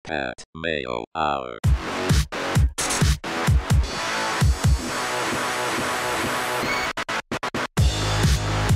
Pat Mayo Hour.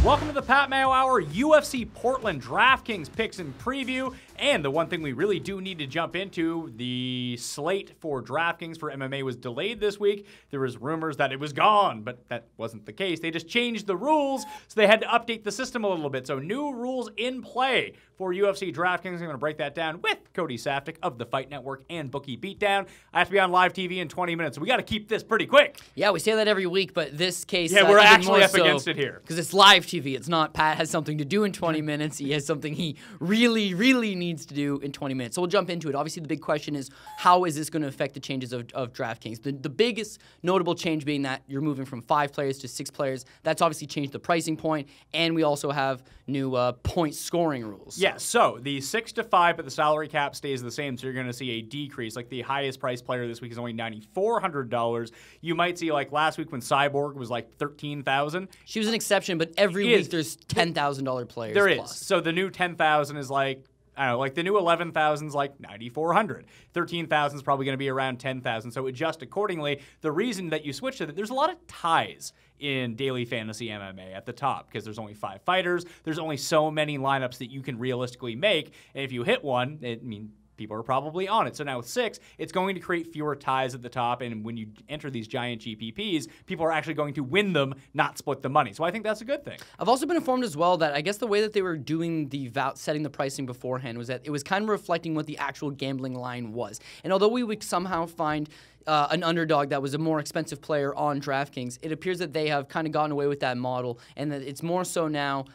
Welcome to the Pat Mayo Hour, UFC Portland DraftKings picks and preview. And the one thing we really do need to jump into, the slate for DraftKings for MMA was delayed this week. There was rumors that it was gone, but that wasn't the case. They just changed the rules, so they had to update the system a little bit. So new rules in play for UFC DraftKings. I'm going to break that down with Cody Saftik of the Fight Network and Bookie Beatdown. I have to be on live TV in 20 minutes, so we got to keep this pretty quick. Yeah, we say that every week, but this case... Yeah, we're actually up against it here. Because it's live TV. It's not Pat has something to do in 20 minutes. He has something he really, really needs to do in 20 minutes. So we'll jump into it. Obviously, the big question is, how is this going to affect the changes of DraftKings? The biggest notable change being that you're moving from 5 players to 6 players. That's obviously changed the pricing point, and we also have new point scoring rules. Yeah, so the 6 to 5, but the salary cap stays the same, so you're going to see a decrease. Like the highest priced player this week is only $9,400. You might see like last week when Cyborg was like $13,000. She was an exception, but every week there's $10,000 players. There plus. is. So the new 10,000 is like, I don't know, like the new 11,000 is like 9,400. 13,000 is probably going to be around 10,000. So adjust accordingly. The reason that you switch to that, there's a lot of ties in daily fantasy MMA at the top because there's only 5 fighters. There's only so many lineups that you can realistically make. And if you hit one, people are probably on it. So now with 6, it's going to create fewer ties at the top. And when you enter these giant GPPs, people are actually going to win them, not split the money. So I think that's a good thing. I've also been informed as well that I guess the way that they were doing setting the pricing beforehand was that it was kind of reflecting what the actual gambling line was. And although we would somehow find an underdog that was a more expensive player on DraftKings, it appears that they have kind of gotten away with that model and that it's more so now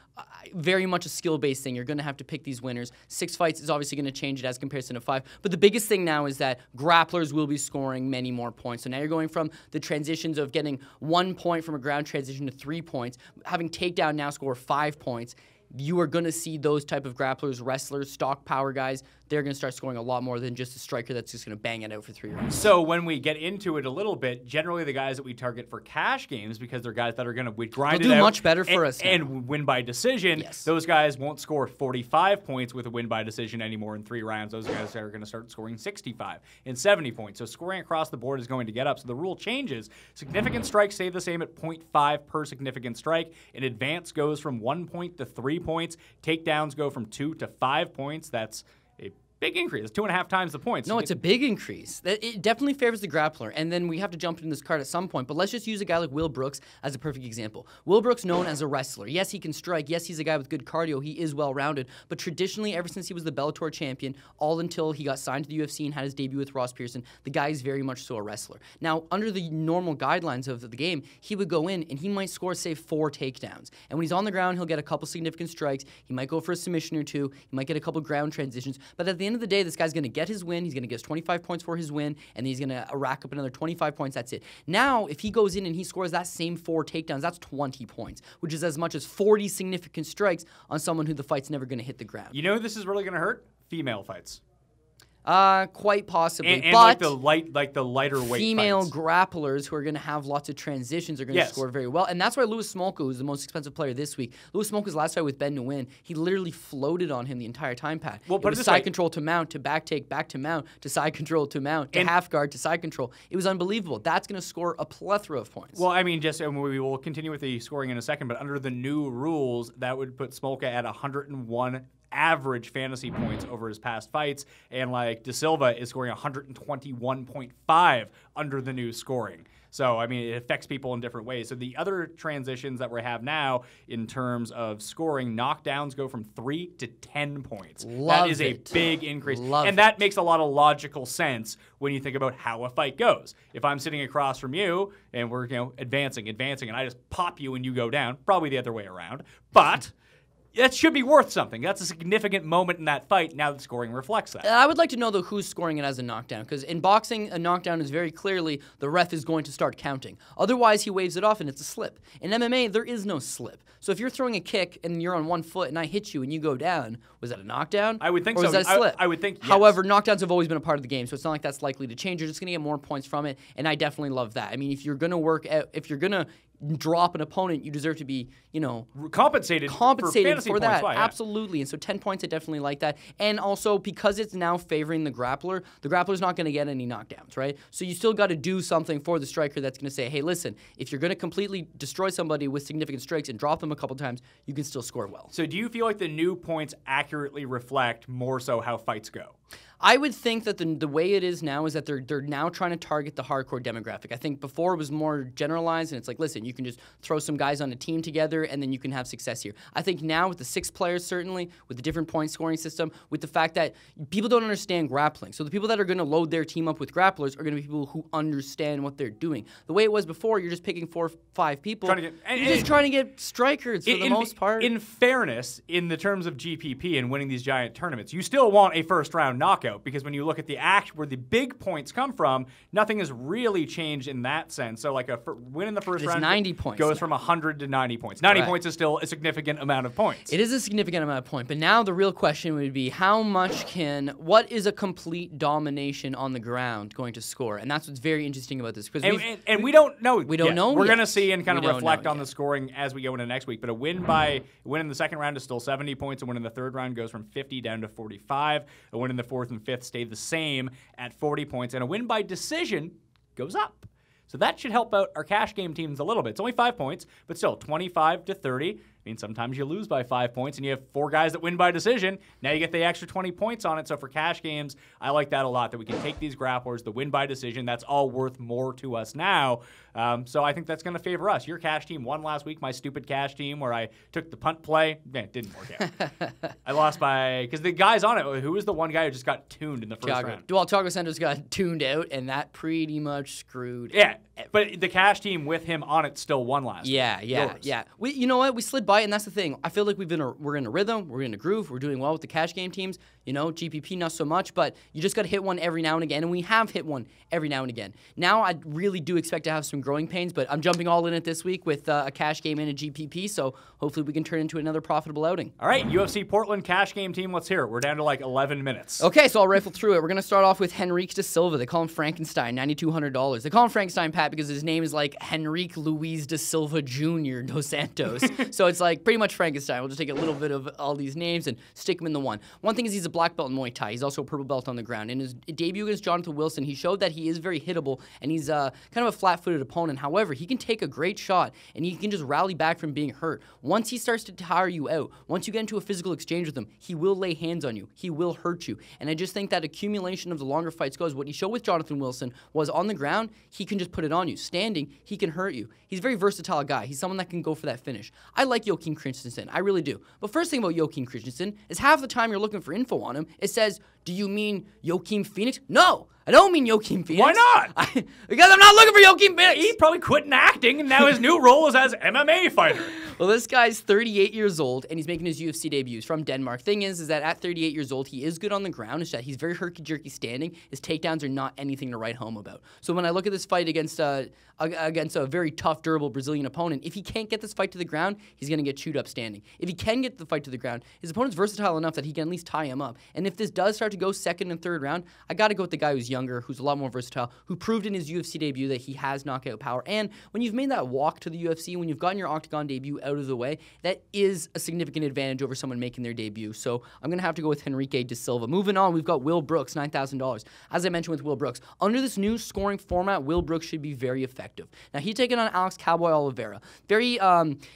very much a skill-based thing. You're going to have to pick these winners. 6 fights is obviously going to change it as comparison to 5. But the biggest thing now is that grapplers will be scoring many more points. So now you're going from the transitions of getting 1 point from a ground transition to 3 points, having takedown now score 5 points. You are going to see those type of grapplers, wrestlers, stock power guys, they're going to start scoring a lot more than just a striker that's just going to bang it out for 3 rounds. So when we get into it a little bit, generally the guys that we target for cash games, because they're guys that are going to grind They'll it do out much better for us now. and win by decision, Yes. Those guys won't score 45 points with a win by decision anymore in 3 rounds. Those guys are going to start scoring 65 and 70 points. So scoring across the board is going to get up. So the rule changes. Significant strikes stay the same at 0.5 per significant strike. An advance goes from 1 point to 3 points. Takedowns go from 2 to 5 points. That's a big increase. It's 2.5 times the points. No, it's a big increase. It definitely favors the grappler. And then we have to jump into this card at some point. But let's just use a guy like Will Brooks as a perfect example. Will Brooks, known as a wrestler. Yes, he can strike. Yes, he's a guy with good cardio. He is well-rounded. But traditionally, ever since he was the Bellator champion, all until he got signed to the UFC and had his debut with Ross Pearson, the guy is very much so a wrestler. Now, under the normal guidelines of the game, he would go in and he might score, say, 4 takedowns. And when he's on the ground, he'll get a couple significant strikes. He might go for a submission or 2. He might get a couple ground transitions. But at the end of the day, this guy's going to get his win. He's going to get his 25 points for his win, and he's going to rack up another 25 points. That's it. Now, if he goes in and he scores that same 4 takedowns, that's 20 points, which is as much as 40 significant strikes on someone who the fight's never going to hit the ground. You know who this is really going to hurt? Female fights. Quite possibly. And but like the lighter weight female fights. grapplers who are going to have lots of transitions are going to score very well. And that's why Louis Smolka, who's the most expensive player this week, Louis Smolka's last fight with Ben Nguyen, he literally floated on him the entire time, Pat. Well, it was side control to mount, to back take, back to mount, to side control to mount, to half guard, to side control. It was unbelievable. That's going to score a plethora of points. Well, I mean, and we will continue with the scoring in a second, but under the new rules, that would put Smolka at 101 average fantasy points over his past fights, and like De Silva is scoring 121.5 under the new scoring. So, I mean, it affects people in different ways. So the other transitions that we have now in terms of scoring, knockdowns go from 3 to 10 points. That is a big increase. And that makes a lot of logical sense when you think about how a fight goes. If I'm sitting across from you and we're, advancing, and I just pop you and you go down, probably the other way around. But that should be worth something. That's a significant moment in that fight. Now the scoring reflects that. I would like to know, though, who's scoring it as a knockdown. Because in boxing, a knockdown is very clearly the ref is going to start counting. Otherwise, he waves it off and it's a slip. In MMA, there is no slip. So if you're throwing a kick and you're on 1 foot and I hit you and you go down, was that a knockdown? I would think so. Or was that a slip? I would think yes. However, knockdowns have always been a part of the game, so it's not like that's likely to change. You're just going to get more points from it, and I definitely love that. I mean, if you're going to drop an opponent, you deserve to be, compensated for fantasy points, that. yeah. Absolutely. And so 10 points, I definitely like that. And also, because it's now favoring the grappler's not going to get any knockdowns, right? So you still got to do something for the striker that's going to say, hey, listen, if you're going to completely destroy somebody with significant strikes and drop them a couple times, you can still score well. So do you feel like the new points accurately reflect more so how fights go? I would think that the way it is now is that they're now trying to target the hardcore demographic. I think before it was more generalized, and it's like, listen, you can just throw some guys on a team together, and then you can have success here. I think now with the 6 players, certainly, with the different point scoring system, with the fact that people don't understand grappling. So the people that are going to load their team up with grapplers are going to be people who understand what they're doing. The way it was before, you're just picking 4 or 5 people. You're just trying to get strikers for the most part. In fairness, in the terms of GPP and winning these giant tournaments, you still want a first-round knockout, because when you look at the act where the big points come from, nothing has really changed in that sense. So like a win in the first round 90 points goes now. from 100 to 90 points. 90 points is still a significant amount of points. It is a significant amount of points. But now the real question would be, what is a complete domination on the ground going to score? And that's what's very interesting about this. And we don't know. We don't know We're yet. going to see and kind of reflect on yet. the scoring as we go into next week. But a win in the second round is still 70 points. A win in the third round goes from 50 down to 45. A win in the fourth and fifth stay the same at 40 points. And a win by decision goes up. So that should help out our cash game teams a little bit. It's only 5 points, but still 25 to 30. I mean, sometimes you lose by 5 points and you have 4 guys that win by decision. Now you get the extra 20 points on it. So for cash games, I like that a lot, that we can take these grapplers, the win by decision. That's all worth more to us now. So I think that's going to favor us. Your cash team won last week, my stupid cash team where I took the punt play. Man, it didn't work out. I lost because the guys on it, who was the one guy who just got tuned in the first round? Well, Thiago Santos got tuned out, and that pretty much screwed. Yeah, but the cash team with him on it still won last week. Yeah. You know what? We slid by it, and that's the thing. I feel like we're in a rhythm, we're in a groove, we're doing well with the cash game teams. GPP not so much, but you just got to hit one every now and again, and we have hit one every now and again. Now I really do expect to have some growing pains, but I'm jumping all in it this week with a cash game and a GPP, so hopefully we can turn into another profitable outing. All right, UFC Portland cash game team, let's hear it. We're down to like 11 minutes. Okay, so I'll rifle through it. We're going to start off with Henrique da Silva. They call him Frankenstein, $9,200. They call him Frankenstein, Pat, because his name is like Henrique Luis da Silva Jr. dos Santos. So it's like pretty much Frankenstein. We'll just take a little bit of all these names and stick them in the one. One thing is he's a black belt in Muay Thai. He's also a purple belt on the ground. In his debut against Jonathan Wilson, he showed that he is very hittable, and he's kind of a flat-footed opponent. However, he can take a great shot, and he can just rally back from being hurt. Once he starts to tire you out, once you get into a physical exchange with him, he will lay hands on you. He will hurt you. And I just think that accumulation of the longer fights goes. What he showed with Jonathan Wilson was on the ground, he can just put it on you. Standing, he can hurt you. He's a very versatile guy. He's someone that can go for that finish. I like Joachim Christensen. I really do. But first thing about Joachim Christensen is half the time you're looking for info on him, it says, do you mean Joaquin Phoenix? No, I don't mean Joaquin Phoenix. Why not? Because I'm not looking for Joaquin Phoenix. He probably quit acting, and now his new role is as MMA fighter. Well, this guy's 38 years old, and he's making his UFC debuts from Denmark. Thing is that at 38 years old, he is good on the ground. It's that he's very herky-jerky standing. His takedowns are not anything to write home about. So when I look at this fight against a very tough, durable Brazilian opponent, if he can't get this fight to the ground, he's going to get chewed up standing. If he can get the fight to the ground, his opponent's versatile enough that he can at least tie him up. And if this does start to go second and third round, I got to go with the guy who's younger, who's a lot more versatile, who proved in his UFC debut that he has knockout power. And when you've made that walk to the UFC, when you've gotten your octagon debut out of the way, that is a significant advantage over someone making their debut. So I'm going to have to go with Henrique da Silva. Moving on, we've got Will Brooks, $9,000. As I mentioned with Will Brooks, under this new scoring format, Will Brooks should be very effective. Now, he's taking on Alex Cowboy Oliveira. Very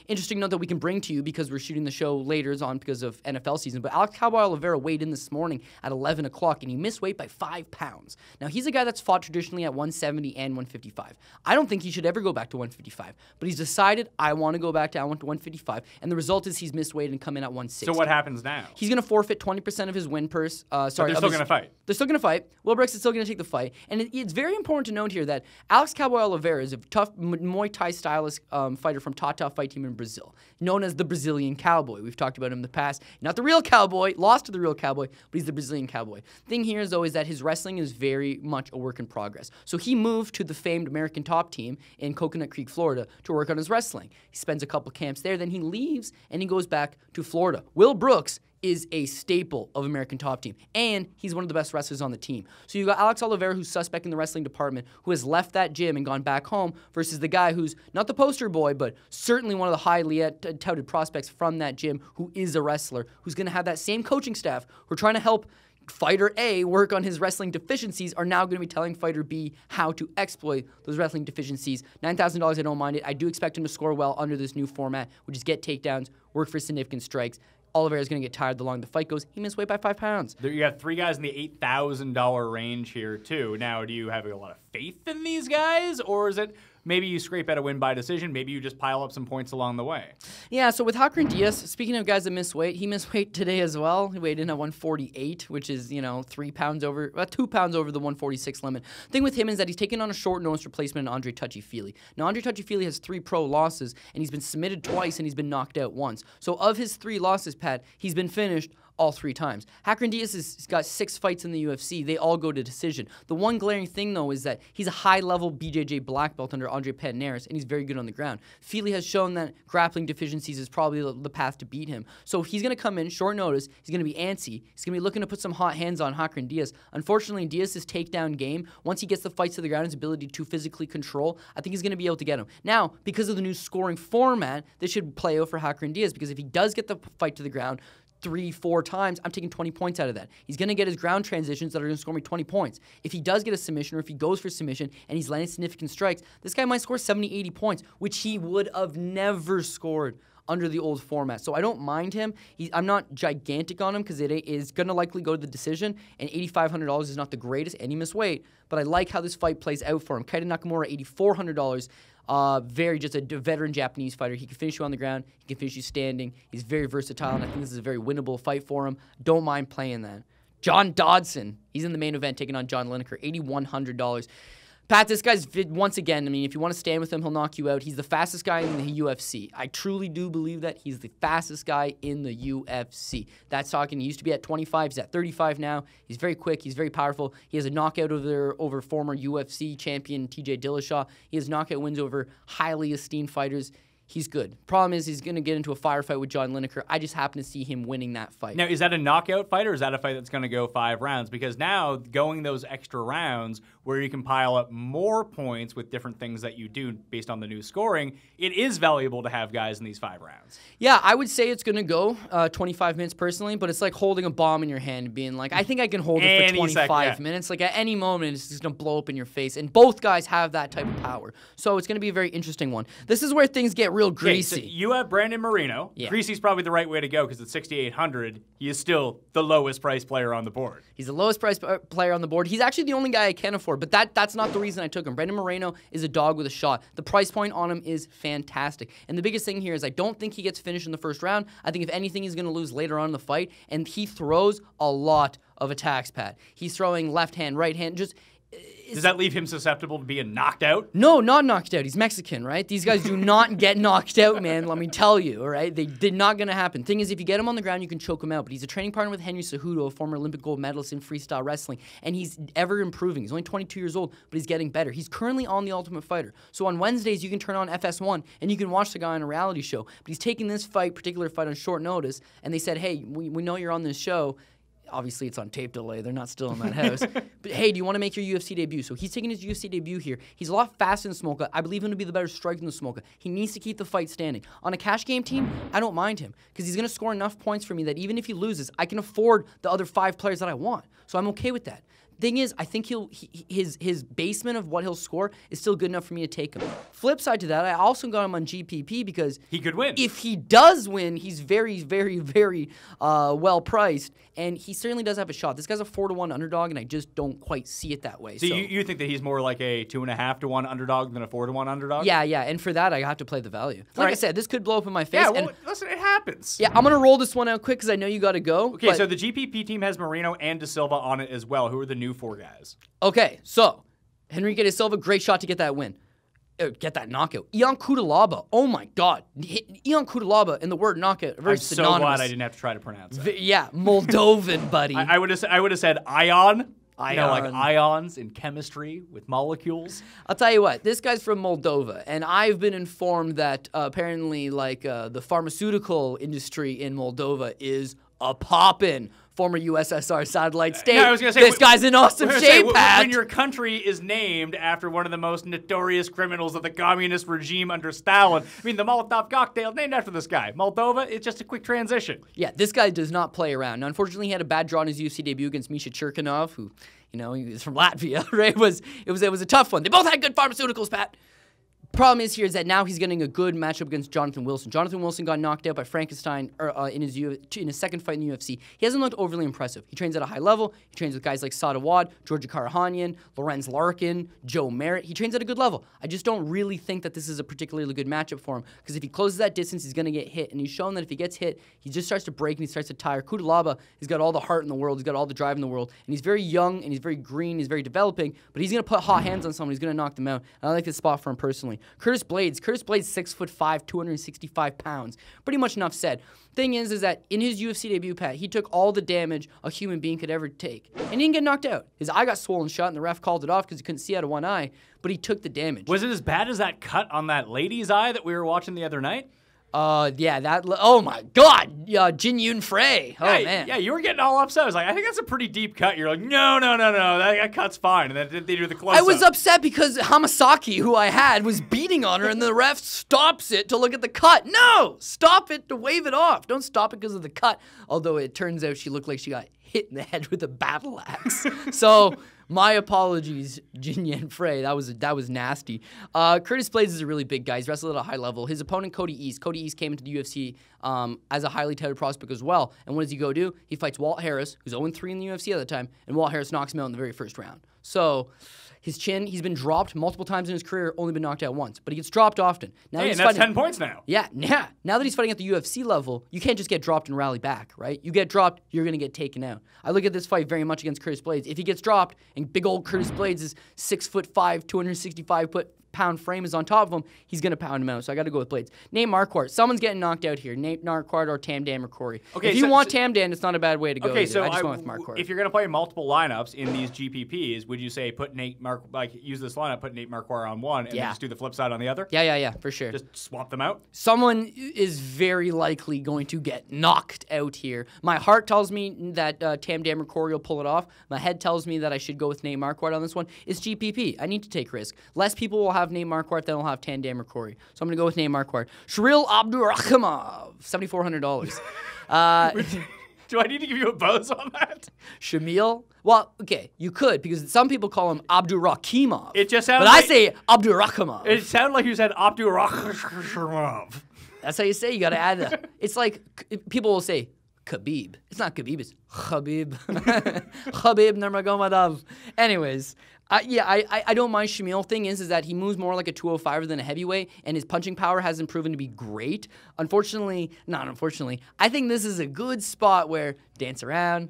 interesting note that we can bring to you because we're shooting the show later on because of NFL season. But Alex Cowboy Oliveira weighed in this morning at 11 o'clock, and he missed weight by 5 pounds. Now, he's a guy that's fought traditionally at 170 and 155. I don't think he should ever go back to 155, but he's decided, I want to go back down to 155, and the result is he's missed weight and come in at 160. So what happens now? He's going to forfeit 20% of his win purse. But they're still going to fight. They're still going to fight. Will Brooks is still going to take the fight. And it's very important to note here that Alex Cowboy Oliveira is a tough Muay Thai stylist fighter from Tata Fight Team in Brazil, known as the Brazilian Cowboy. We've talked about him in the past. Not the real cowboy, lost to the real cowboy, but he's the Brazilian Cowboy. Thing here, though, is that his wrestling is very much a work in progress. So he moved to the famed American Top Team in Coconut Creek, Florida, to work on his wrestling. He spends a couple camps there, then he leaves, and he goes back to Florida. Will Brooks is a staple of American Top Team, and he's one of the best wrestlers on the team. So you got Alex Oliveira, who's suspect in the wrestling department, who has left that gym and gone back home, versus the guy who's not the poster boy, but certainly one of the highly touted prospects from that gym, who is a wrestler, who's going to have that same coaching staff who are trying to help Fighter A work on his wrestling deficiencies, are now going to be telling Fighter B how to exploit those wrestling deficiencies. $9,000, I don't mind it. I do expect him to score well under this new format, which is get takedowns, work for significant strikes. Oliveira's going to get tired the longer the fight goes. He missed weight by 5 pounds. There, you have 3 guys in the $8,000 range here, too. Now, do you have a lot of faith in these guys, or is it maybe you scrape out a win by decision, maybe you just pile up some points along the way? Yeah, so with Hakrin Diaz, speaking of guys that miss weight, he missed weight today as well. He weighed in at 148, which is, 2 pounds over the 146 limit. Thing with him is that he's taken on a short notice replacement in Andre Touchy-Feely. Now, Andre Touchy-Feely has 3 pro losses, and he's been submitted twice, and he's been knocked out once. So of his 3 losses, Pat, he's been finished all 3 times. Hakrin Diaz has got 6 fights in the UFC. They all go to decision. The one glaring thing, though, is that he's a high-level BJJ black belt under Andre Pedneris, and he's very good on the ground. Feely has shown that grappling deficiencies is probably the path to beat him. So he's going to come in, short notice. He's going to be antsy. He's going to be looking to put some hot hands on Hakrin Diaz. Unfortunately, Diaz's takedown game, once he gets the fights to the ground, his ability to physically control, I think he's going to be able to get him. Now, because of the new scoring format, this should play out for Hakrin Diaz, because if he does get the fight to the ground 3-4 times, I'm taking 20 points out of that. He's going to get his ground transitions that are going to score me 20 points. If he does get a submission, or if he goes for submission and he's landing significant strikes, this guy might score 70, 80 points, which he would have never scored under the old format. So I don't mind him. I'm not gigantic on him because it is going to likely go to the decision, and $8,500 is not the greatest, and he missed weight, but I like how this fight plays out for him. Kaita Nakamura, $8,400. Just a veteran Japanese fighter. He can finish you on the ground. He can finish you standing. He's very versatile, and I think this is a very winnable fight for him. Don't mind playing that. John Dodson, he's in the main event taking on John Lineker, $8,100. Pat, this guy's, once again, I mean, if you want to stand with him, he'll knock you out. He's the fastest guy in the UFC. I truly do believe that. He's the fastest guy in the UFC. That's talking, he used to be at 25. He's at 35 now. He's very quick. He's very powerful. He has a knockout over former UFC champion TJ Dillashaw. He has knockout wins over highly esteemed fighters. He's good. Problem is, he's going to get into a firefight with John Lineker. I just happen to see him winning that fight. Now, is that a knockout fight, or is that a fight that's going to go 5 rounds? Because now, going those extra rounds where you can pile up more points with different things that you do based on the new scoring, it is valuable to have guys in these 5 rounds. Yeah, I would say it's going to go 25 minutes personally, but it's like holding a bomb in your hand and being like, I think I can hold it for 25 minutes. Like, at any moment, it's just going to blow up in your face. And both guys have that type of power. So it's going to be a very interesting one. This is where things get real greasy. So you have Brandon Moreno. Yeah. Greasy's probably the right way to go because at $6,800, he is still the lowest priced player on the board. He's the lowest priced player on the board. He's actually the only guy I can afford, but that's not the reason I took him. Brandon Moreno is a dog with a shot. The price point on him is fantastic. And the biggest thing here is I don't think he gets finished in the first round. I think if anything, he's going to lose later on in the fight. And he throws a lot of attacks, Pat. He's throwing left hand, right hand, just... Does that leave him susceptible to being knocked out? No, not knocked out. He's Mexican, right? These guys do not get knocked out, man. Let me tell you, all right? They did not going to happen. Thing is, if you get him on the ground, you can choke him out. But he's a training partner with Henry Cejudo, a former Olympic gold medalist in freestyle wrestling, and he's ever improving. He's only 22 years old, but he's getting better. He's currently on The Ultimate Fighter. So on Wednesdays, you can turn on FS1, and you can watch the guy on a reality show. But he's taking this particular fight on short notice, and they said, hey, we know you're on this show. Obviously, it's on tape delay. They're not still in that house. But hey, do you want to make your UFC debut? So he's taking his UFC debut here. He's a lot faster than Smolka. I believe him to be the better striker than Smolka. He needs to keep the fight standing. On a cash game team, I don't mind him because he's going to score enough points for me that even if he loses, I can afford the other 5 players that I want. So I'm okay with that. Thing is, I think his basement of what he'll score is still good enough for me to take him. Flip side to that, I also got him on GPP because he could win. If he does win, he's very, very, very well priced, and he certainly does have a shot. This guy's a 4-1 underdog, and I just don't quite see it that way. So you think that he's more like a 2.5-1 underdog than a 4-1 underdog? Yeah, and for that, I have to play the value. Like I said, this could blow up in my face. Yeah, well, listen, it happens. Yeah, I'm gonna roll this one out quick because I know you got to go. Okay, so the GPP team has Moreno and Da Silva on it as well. Who are the new 4 guys? Okay, so Henrique Da Silva, great shot to get that win. Get that knockout. Ion Cutelaba, oh my God. Ion Cutelaba and the word knockout are very synonymous. I'm so glad I didn't have to try to pronounce it. Yeah, Moldovan, buddy. I would have said ion. Ion. You know, like ions in chemistry with molecules. I'll tell you what, this guy's from Moldova, and I've been informed that apparently, like, the pharmaceutical industry in Moldova is a poppin'. Former USSR satellite state. I was gonna say, this guy's in awesome shape, Pat. When your country is named after one of the most notorious criminals of the communist regime under Stalin, I mean, the Molotov cocktail named after this guy. Moldova, it's just a quick transition. Yeah, this guy does not play around. Now, unfortunately, he had a bad draw in his UFC debut against Misha Chirkinov, who, he was from Latvia, right? It was a tough one. They both had good pharmaceuticals, Pat. Problem is here is that now he's getting a good matchup against Jonathan Wilson. Jonathan Wilson got knocked out by Frankenstein in his second fight in the UFC. He hasn't looked overly impressive. He trains at a high level. He trains with guys like Sadawad, Georgia Karahanyan, Lorenz Larkin, Joe Merritt. He trains at a good level. I just don't really think that this is a particularly good matchup for him because if he closes that distance, he's going to get hit. And he's shown that if he gets hit, he just starts to break and he starts to tire. Kudalaba, he's got all the heart in the world. He's got all the drive in the world. And he's very young and he's very green. He's very developing. But he's going to put hot hands on someone. He's going to knock them out. And I like this spot for him personally. Curtis Blades, 6'5", 265 pounds. Pretty much enough said. Thing is that in his UFC debut, Pat, he took all the damage a human being could ever take. And he didn't get knocked out. His eye got swollen shut, and the ref called it off because he couldn't see out of one eye, but he took the damage. Was it as bad as that cut on that lady's eye that we were watching the other night? Yeah, oh my God, Jin Yun Frey. Oh, man. Yeah, you were getting all upset. I was like, I think that's a pretty deep cut. You're like, no, that cut's fine. And then they do the close-up. I was upset because Hamasaki, who I had, was beating on her, and the ref stops it to look at the cut. No, stop it to wave it off. Don't stop it because of the cut. Although it turns out she looked like she got hit in the head with a battle axe. So my apologies, Jin Yun Frey. That was nasty. Curtis Blades is a really big guy. He's wrestled at a high level. His opponent, Cody East. Cody East came into the UFC as a highly touted prospect as well. And what does he go do? He fights Walt Harris, who's 0-3 in the UFC at the time, and Walt Harris knocks him out in the very first round. So his chin, he's been dropped multiple times in his career, only been knocked out once. But he gets dropped often. Now and that's 10 points now. Yeah. Now that he's fighting at the UFC level, you can't just get dropped and rally back, right? You get dropped, you're going to get taken out. I look at this fight very much against Curtis Blades. If he gets dropped and big old Curtis Blades is 6'5", 265-pound frame is on top of him, he's going to pound him out. So I got to go with Blades. Nate Marquardt. Someone's getting knocked out here. Nate Marquardt or Tam Dam or Corey. Okay, if you want Tam Dam, it's not a bad way to go. Okay, so I just went with Marquardt. If you're going to play multiple lineups in these GPPs, would you say use this lineup, put Nate Marquardt on one, and then just do the flip side on the other? Yeah, for sure. Just swap them out? Someone is very likely going to get knocked out here. My heart tells me that Tam Dam or Corey will pull it off. My head tells me that I should go with Nate Marquardt on this one. It's GPP. I need to take risk. Less people will have Nate Marquardt than will have Tam Dam or Corey. So I'm going to go with Nate Marquardt. Sharil Abdurakhimov, $7,400. Do I need to give you a buzz on that? Shamil? Well, okay, you could, because some people call him Abdurakhimov. It just sounds But I say Abdurakhimov. It sounded like you said Abdurakhimov. That's how you say. You got to add that. It's like people will say Khabib. It's not Khabib. It's Khabib. Khabib Nurmagomedov. Anyways, I don't mind Shamil. Thing is that he moves more like a 205 than a heavyweight, and his punching power hasn't proven to be great. Not unfortunately, I think this is a good spot where dance around,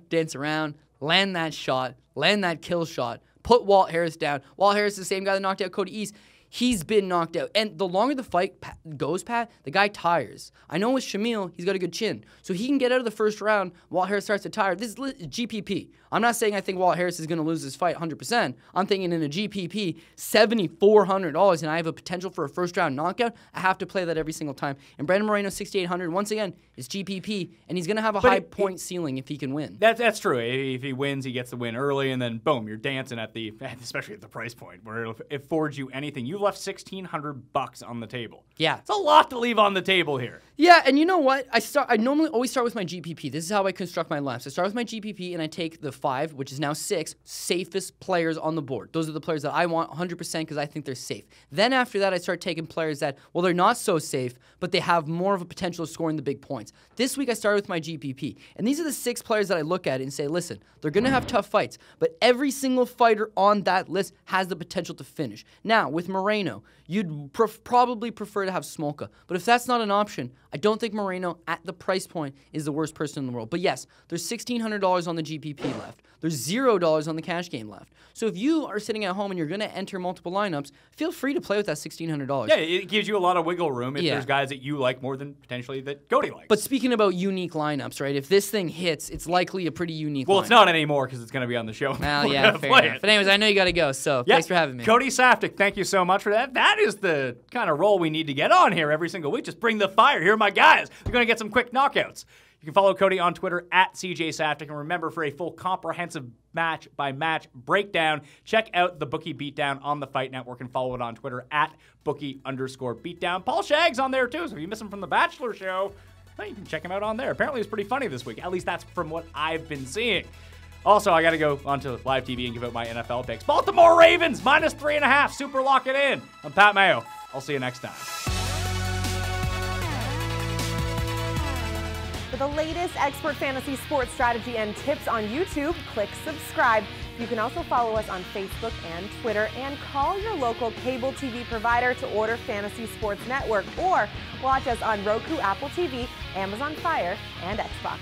land that shot, land that kill shot, put Walt Harris down. Walt Harris is the same guy that knocked out Cody East. He's been knocked out. And the longer the fight goes, Pat, the guy tires. I know with Shamil, he's got a good chin. So he can get out of the first round. Walt Harris starts to tire. This is GPP. I'm not saying I think Walt Harris is going to lose this fight 100%. I'm thinking in a GPP, $7,400, and I have a potential for a first-round knockout. I have to play that every single time. And Brandon Moreno, $6,800, once again, is GPP, and he's going to have a high point ceiling if he can win. That's true. If he wins, he gets the win early, and then boom, you're dancing especially at the price point where it affords you anything. You left $1,600 on the table. Yeah, it's a lot to leave on the table here. Yeah, and you know what? I normally always start with my GPP. This is how I construct my lineups. I start with my GPP, and I take the 5, which is now 6, safest players on the board. Those are the players that I want 100% because I think they're safe. Then after that, I start taking players that, well, they're not so safe, but they have more of a potential of scoring the big points. This week, I started with my GPP, and these are the 6 players that I look at and say, listen, they're going to have tough fights, but every single fighter on that list has the potential to finish. Now, with Moreno, you'd probably prefer to have Smolka, but if that's not an option, I don't think Moreno at the price point is the worst person in the world. But yes, there's $1,600 on the GPP left. There's $0 on the cash game left. So if you are sitting at home and you're going to enter multiple lineups, feel free to play with that $1,600. Yeah, it gives you a lot of wiggle room if there's guys that you like more than potentially that Cody likes. But speaking about unique lineups, right? If this thing hits, it's likely a pretty unique lineup. It's not anymore because it's going to be on the show. Well, yeah, fair enough. But anyways, I know you got to go, so thanks for having me. Cody Saftik, thank you so much for that. That is the kind of role we need to get on here every single week. Just bring the fire. Here are my guys. They're going to get some quick knockouts. You can follow Cody on Twitter at CJ Saftik. And remember, for a full comprehensive match-by-match breakdown, check out the Bookie Beatdown on the Fight Network and follow it on Twitter at Bookie_Beatdown. Paul Shagg's on there too, so if you miss him from The Bachelor show, well, you can check him out on there. Apparently it's pretty funny this week. At least that's from what I've been seeing. Also, I got to go onto live TV and give out my NFL picks. Baltimore Ravens, -3.5. Super lock it in. I'm Pat Mayo. I'll see you next time. For the latest expert fantasy sports strategy and tips on YouTube, click subscribe. You can also follow us on Facebook and Twitter, and call your local cable TV provider to order Fantasy Sports Network, or watch us on Roku, Apple TV, Amazon Fire, and Xbox.